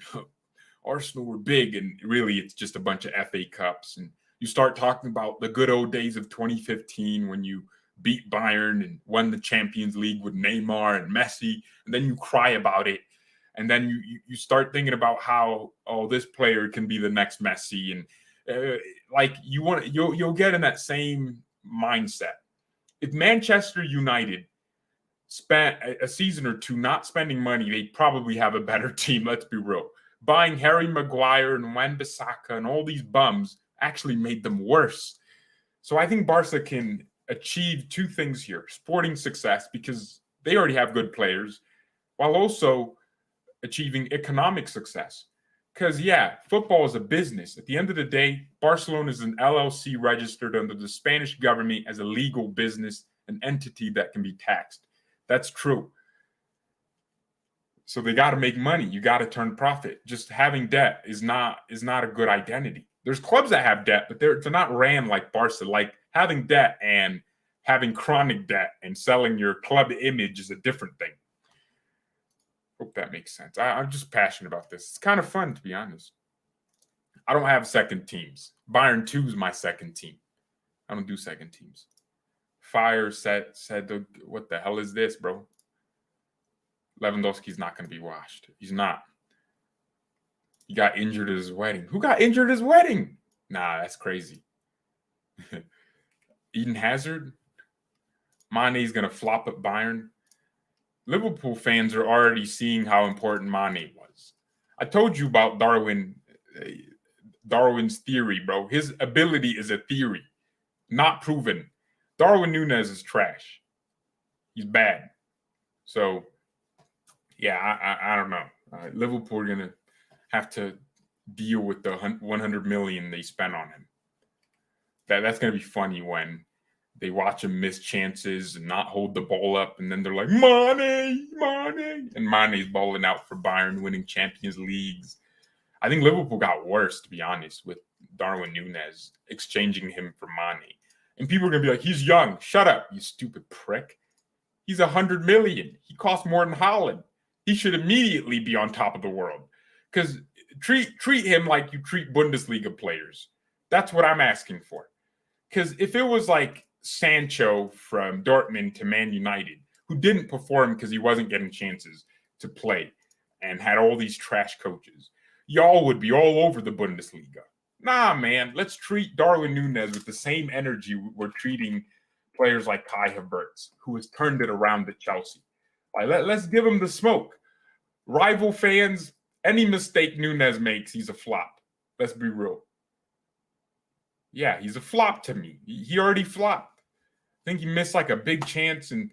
Arsenal were big. And really it's just a bunch of FA Cups. And you start talking about the good old days of 2015 when you beat Bayern and won the Champions League with Neymar and Messi. And then you cry about it. And then you start thinking about how, oh, this player can be the next Messi, and like you'll get in that same mindset. If Manchester United spent a season or two not spending money, they probably have a better team. Let's be real. Buying Harry Maguire and Wan-Bissaka and all these bums actually made them worse. So I think Barca can achieve two things here: sporting success because they already have good players, while also achieving economic success. Because, yeah, football is a business. At the end of the day, Barcelona is an LLC registered under the Spanish government as a legal business, an entity that can be taxed. That's true. So they got to make money. You got to turn profit. Just having debt is not a good identity. There's clubs that have debt, but they're not ran like Barca. Like having debt and having chronic debt and selling your club image is a different thing. Hope that makes sense. I'm just passionate about this. It's kind of fun, to be honest. I don't have second teams. Bayern 2 is my second team. I don't do second teams. Fire said, what the hell is this, bro? Lewandowski's not going to be washed. He's not. He got injured at his wedding. Who got injured at his wedding? Nah, that's crazy. Eden Hazard? Mane's going to flop at Bayern. Liverpool fans are already seeing how important Mane was. I told you about Darwin's theory, bro. His ability is a theory, not proven. Darwin Nunez is trash. He's bad. So, yeah, I don't know. Liverpool are going to have to deal with the 100 million they spent on him. That's going to be funny when they watch him miss chances and not hold the ball up, and then they're like, Mane. And Mane's balling out for Bayern, winning Champions Leagues. I think Liverpool got worse, to be honest, with Darwin Nunez exchanging him for Mane. And people are going to be like, he's young. Shut up, you stupid prick. He's 100 million. He costs more than Haaland. He should immediately be on top of the world. Because treat him like you treat Bundesliga players. That's what I'm asking for. Because if it was like Sancho from Dortmund to Man United, who didn't perform because he wasn't getting chances to play and had all these trash coaches, y'all would be all over the Bundesliga. Nah, man, let's treat Darwin Nunez with the same energy we're treating players like Kai Havertz, who has turned it around at Chelsea. Like, let's give him the smoke. Rival fans, Any mistake Nunez makes, he's a flop. Let's be real. Yeah, he's a flop to me. He already flopped. I think he missed like a big chance and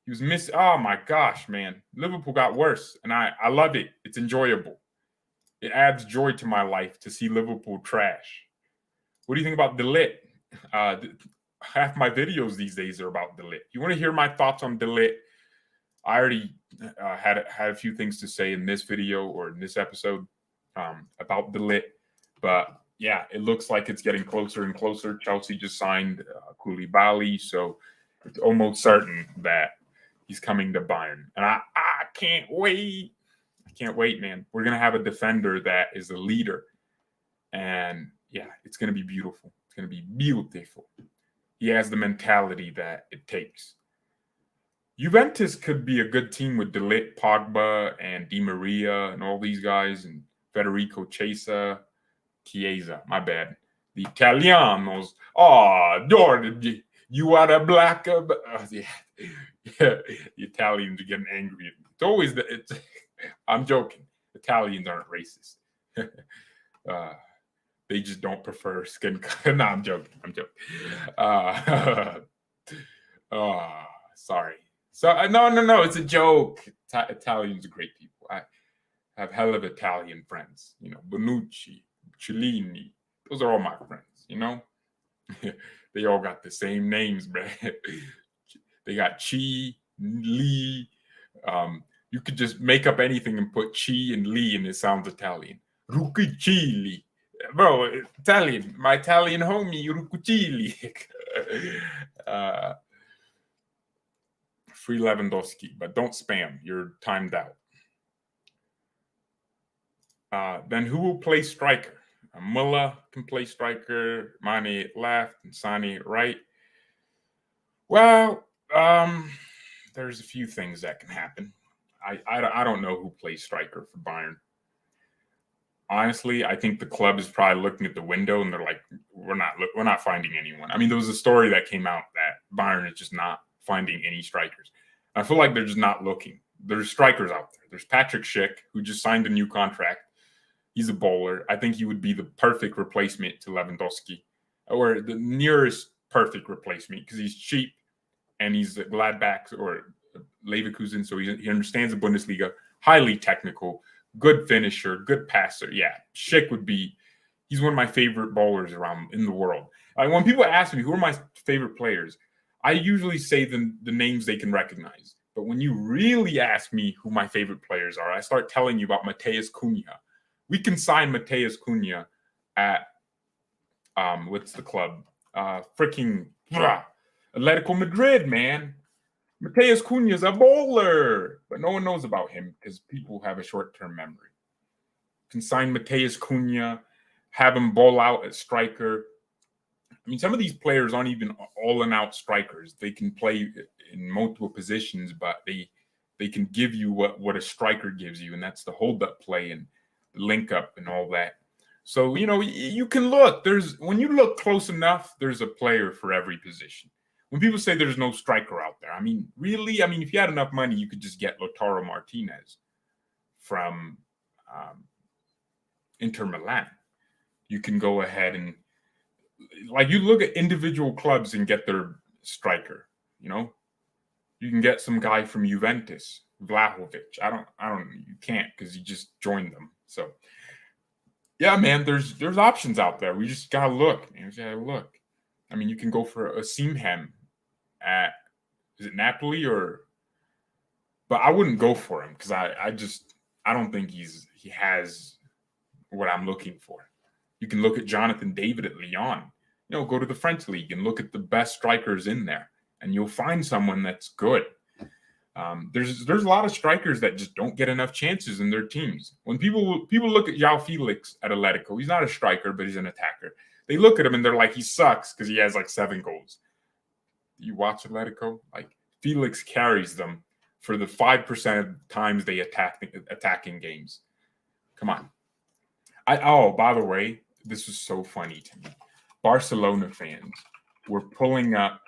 he was missing. Oh my gosh, man. Liverpool got worse and I love it. It's enjoyable. It adds joy to my life to see Liverpool trash. What do you think about Ligt? Half my videos these days are about Ligt. You want to hear my thoughts on Ligt? I already had a few things to say in this video or in this episode about Ligt, but yeah, it looks like it's getting closer and closer. Chelsea just signed Koulibaly, so it's almost certain that he's coming to Bayern, and I can't wait. I can't wait, man. We're gonna have a defender that is a leader, and yeah, it's gonna be beautiful. It's gonna be beautiful. He has the mentality that it takes. Juventus could be a good team with De Ligt, Pogba, and Di Maria, and all these guys, and Federico Chiesa, my bad. The Italianos. Oh, Jordan, you are a black. Yeah. The Italians are getting angry. It's always I'm joking. Italians aren't racist. They just don't prefer skin color. No, I'm joking. Sorry. So no. It's a joke. Italians are great people. I have hell of Italian friends. You know, Bonucci, Cellini. Those are all my friends. You know, they all got the same names, man. They got Chi, Lee. You could just make up anything and put Chi and Lee, and it sounds Italian. Ruccucilli. Bro, Italian. My Italian homie, Ruccucilli. Free Lewandowski, but don't spam. You're timed out. Then who will play striker? Muller can play striker, Mane left, and Sane right. Well, there's a few things that can happen. I don't know who plays striker for Bayern. Honestly, I think the club is probably looking at the window and they're like, we're not finding anyone. I mean, there was a story that came out that Bayern is just not finding any strikers. I feel like they're just not looking. There's strikers out there. There's Patrick Schick, who just signed a new contract. He's a bowler. I think he would be the perfect replacement to Lewandowski, or the nearest perfect replacement, because he's cheap and he's a Gladbach or Leverkusen, so he understands the Bundesliga, highly technical, good finisher, good passer. Yeah, Schick he's one of my favorite bowlers around in the world. When people ask me who are my favorite players, I usually say the names they can recognize. But when you really ask me who my favorite players are, I start telling you about Matheus Cunha. We can sign Matheus Cunha at, what's the club? Atletico Madrid, man. Matheus Cunha is a bowler, but no one knows about him because people have a short-term memory. You can sign Matheus Cunha, have him bowl out at striker. I mean, some of these players aren't even all-and-out strikers. They can play in multiple positions, but they can give you what a striker gives you, and that's the hold-up play and the link-up and all that. So, you know, you can look. When you look close enough, there's a player for every position. When people say there's no striker out there, I mean, really? I mean, if you had enough money, you could just get Lautaro Martinez from Inter Milan. You can go ahead and, like, you look at individual clubs and get their striker, you know? You can get some guy from Juventus, Vlahovic. You can't because he just joined them. So, yeah, man, there's options out there. We just gotta look, man. We just gotta look. I mean, you can go for a Osimhen at, is it Napoli but I wouldn't go for him because I don't think he has what I'm looking for. You can look at Jonathan David at Lyon. You know, go to the French league and look at the best strikers in there, and you'll find someone that's good. There's a lot of strikers that just don't get enough chances in their teams. When people look at João Felix at Atletico, he's not a striker, but he's an attacker. They look at him and they're like, he sucks because he has like 7 goals. You watch Atletico, like Felix carries them for the 5% of times they attack in games. Come on. By the way, this was so funny to me. Barcelona fans were pulling up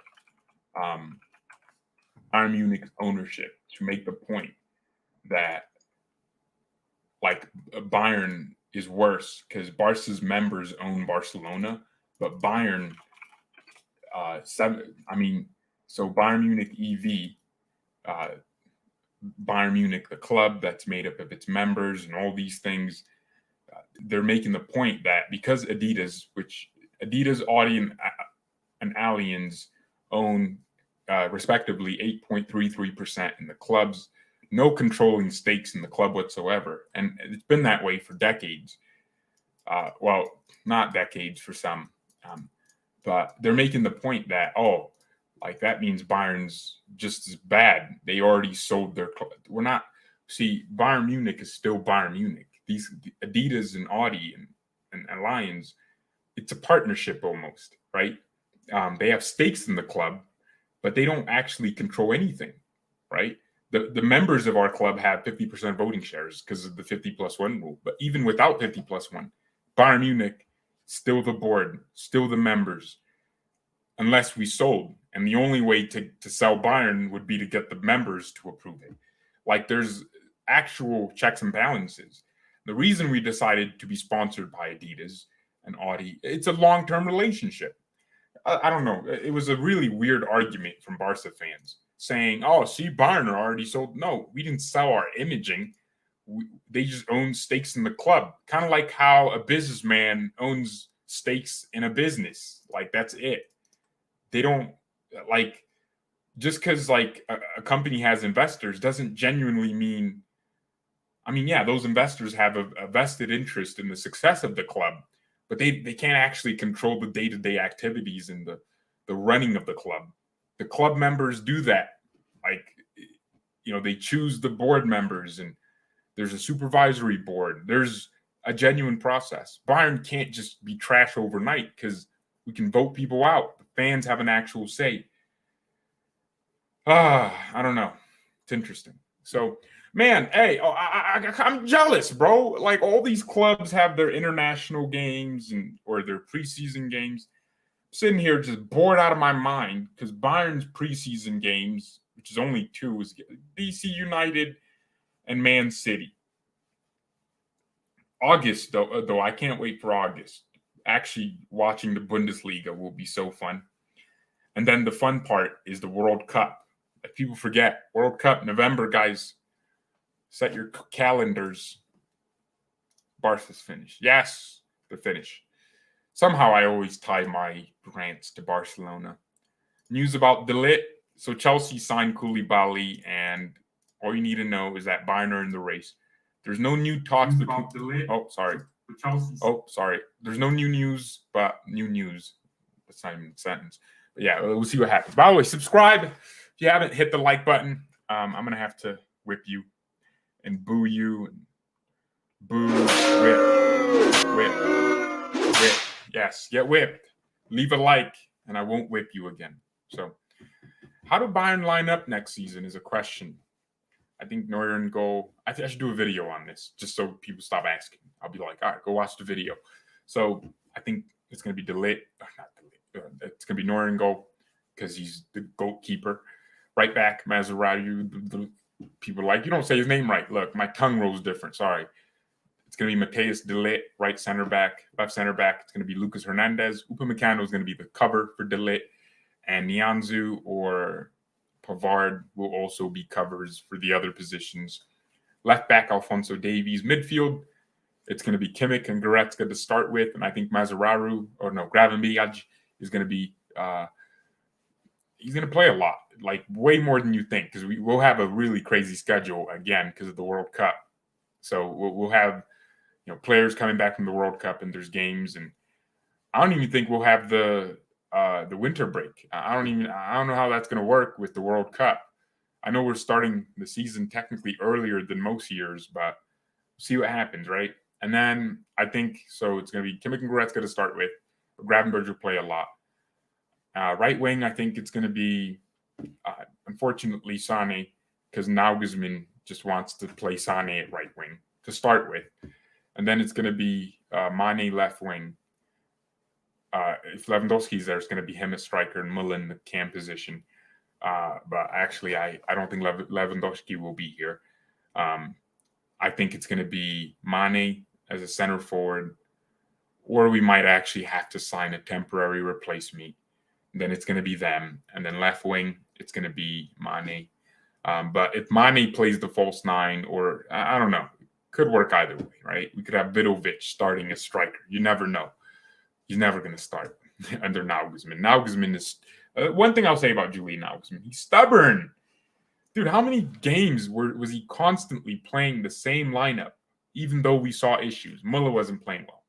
Bayern Munich ownership to make the point that like Bayern is worse because Barca's members own Barcelona, but Bayern, so Bayern Munich EV, Bayern Munich, the club that's made up of its members and all these things, they're making the point that because Adidas, Audi, and Allianz own respectively 8.33% in the clubs, no controlling stakes in the club whatsoever. And it's been that way for decades. Well, not decades for some. But they're making the point that, that means Bayern's just as bad. They already sold their club. Bayern Munich is still Bayern Munich. These Adidas and Audi and Allianz, it's a partnership almost, right? They have stakes in the club, but they don't actually control anything, right? The members of our club have 50% voting shares because of the 50+1 rule. But even without 50+1, Bayern Munich, still the board, still the members, unless we sold. And the only way to sell Bayern would be to get the members to approve it. Like, there's actual checks and balances. The reason we decided to be sponsored by Adidas and Audi, it's a long-term relationship. I don't know. It was a really weird argument from Barca fans saying, Bayern are already sold. No, we didn't sell our imaging. They just own stakes in the club. Kind of like how a businessman owns stakes in a business. Like, that's it. They don't, just because, a company has investors doesn't genuinely mean, those investors have a vested interest in the success of the club, but they can't actually control the day-to-day activities and the running of the club. The club members do that. They choose the board members, and there's a supervisory board. There's a genuine process. Bayern can't just be trash overnight because we can vote people out. The fans have an actual say. I don't know. It's interesting. So, man, hey, I'm jealous, bro. Like, all these clubs have their international games or their preseason games. I'm sitting here just bored out of my mind because Bayern's preseason games, which is only 2, is DC United and Man City. August, though, I can't wait for August. Actually, watching the Bundesliga will be so fun. And then the fun part is the World Cup. Like, people forget, World Cup, November, guys. Set your calendars. Barca's finished. Yes, the finish. Somehow I always tie my rants to Barcelona. News about Ligt. So Chelsea signed Koulibaly, and all you need to know is that Bayern are in the race. There's no new talks about Ligt. Oh, sorry. There's no new news, but new news. That's not even a sentence. But yeah, we'll see what happens. By the way, subscribe. If you haven't hit the like button, I'm going to have to whip you and boo you. And boo, whip. Yes, get whipped. Leave a like, and I won't whip you again. So, how do Bayern line up next season is a question. I think Neuer in goal. I think I should do a video on this just so people stop asking. I'll be like, all right, go watch the video. So I think it's going to be it's going to be Neuer in goal because he's the goalkeeper. Right back, Mazarayu. People are like, you don't say his name right. Look, my tongue rolls different. Sorry. It's going to be Matthijs de Ligt, right center back. Left center back, it's going to be Lucas Hernandez. Upamecano is going to be the cover for de Ligt. And Nianzou or Pavard will also be covers for the other positions. Left back, Alphonso Davies. Midfield, it's going to be Kimmich and Goretzka to start with. And I think Gravenberch is going to be he's going to play a lot, like way more than you think, because we'll have a really crazy schedule again because of the World Cup. So we'll have players coming back from the World Cup, and there's games, and I don't even think we'll have the winter break. I don't know how that's going to work with the World Cup. I know we're starting the season technically earlier than most years, but see what happens, right? And then I think so. It's going to be Kimmich and Goretzka to start with. But Gravenberch will play a lot. Right wing, I think it's going to be unfortunately Sané, because Nagelsmann just wants to play Sané at right wing to start with, and then it's going to be Mane left wing. If Lewandowski's there, it's going to be him as striker and Müller in the cam position. But actually, I don't think Lewandowski will be here. I think it's going to be Mane as a center forward, or we might actually have to sign a temporary replacement. Then it's going to be them. And then left wing, it's going to be Mane. But if Mane plays the false nine, or I don't know, could work either way, right? We could have Vidovic starting as striker. You never know. He's never going to start under Nagelsmann. Nagelsmann is one thing I'll say about Julian Nagelsmann. He's stubborn. Dude, how many games was he constantly playing the same lineup, even though we saw issues? Muller wasn't playing well.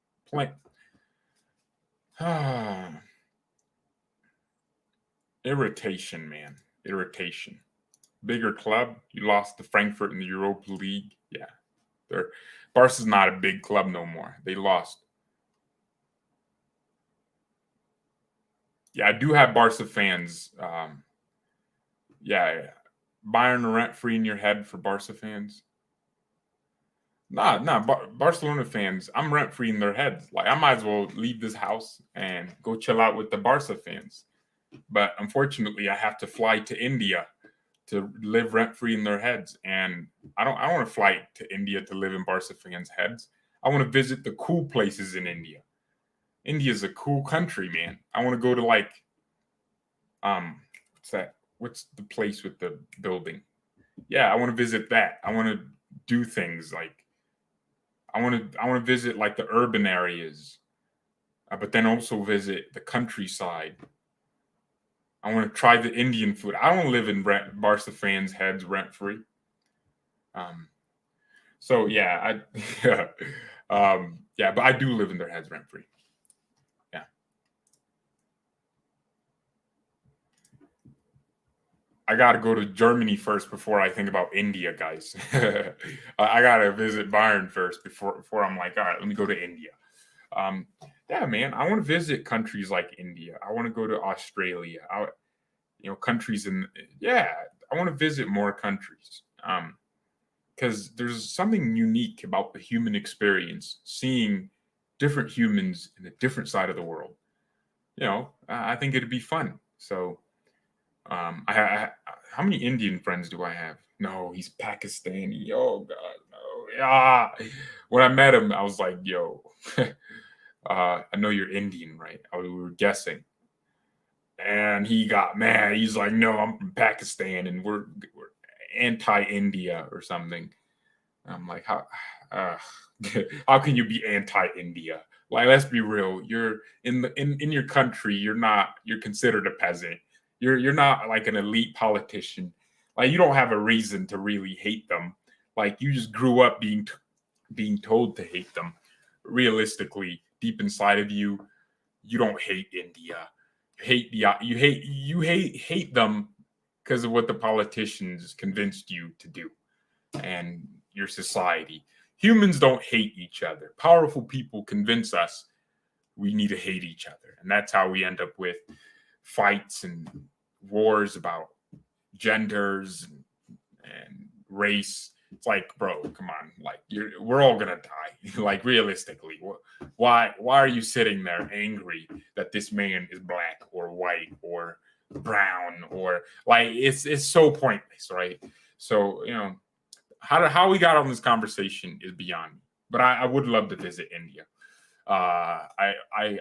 Irritation, man. Irritation. Bigger club. You lost to Frankfurt in the Europa League. Yeah. Barca's not a big club no more. They lost. Yeah, I do have Barca fans. Yeah. Bayern rent-free in your head for Barca fans? Nah, Barcelona fans, I'm rent-free in their heads. Like, I might as well leave this house and go chill out with the Barca fans. But unfortunately, I have to fly to India to live rent-free in their heads. And I don't want to fly to India to live in Barca fans' heads. I want to visit the cool places in India. India's a cool country, man. I want to go to, like, what's that? What's the place with the building? Yeah, I want to visit that. I want to do things like I want to visit like the urban areas, but then also visit the countryside. I want to try the Indian food. I don't live in Barca fans' heads rent free. So yeah, yeah, but I do live in their heads rent free. Yeah. I got to go to Germany first before I think about India, guys. I got to visit Bayern first before I'm like, all right, let me go to India. Yeah, man, I want to visit countries like India. I want to go to Australia. Countries I want to visit more countries. Because there's something unique about the human experience, seeing different humans in a different side of the world. I think it'd be fun. So, how many Indian friends do I have? No, he's Pakistani. Oh God, no. Yeah. When I met him, I was like, yo, I know you're Indian, right? We were guessing. And he got mad. He's like, no, I'm from Pakistan and we're anti-India or something. I'm like, how can you be anti-India? Like, let's be real. You're in your country. You're considered a peasant. You're not like an elite politician. Like, you don't have a reason to really hate them. Like, you just grew up being told to hate them. Realistically, deep inside of you, you don't hate India. You hate them because of what the politicians convinced you to do and your society. Humans don't hate each other. Powerful people convince us we need to hate each other. And that's how we end up with fights and wars about genders and race. It's like, bro, come on. Like, we're all going to die. Like, realistically, why are you sitting there angry that this man is black or white or brown or like, it's so pointless, right? So, how we got on this conversation is beyond me. But I would love to visit India. I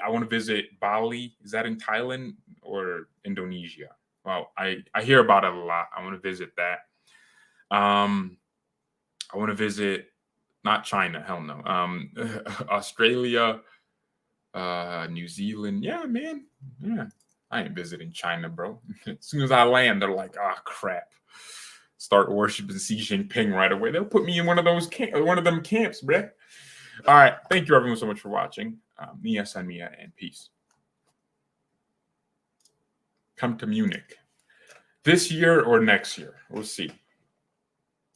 want to visit Bali. Is that in Thailand or Indonesia? Well, I hear about it a lot. I want to visit that. I want to visit not China, hell no. Australia, New Zealand. Yeah, man. Yeah. I ain't visiting China, bro. As soon as I land, they're like, oh crap. Start worshiping Xi Jinping right away. They'll put me in one of them camps, bruh. All right. Thank you everyone so much for watching. Mia San Mia and peace. Come to Munich. This year or next year. We'll see.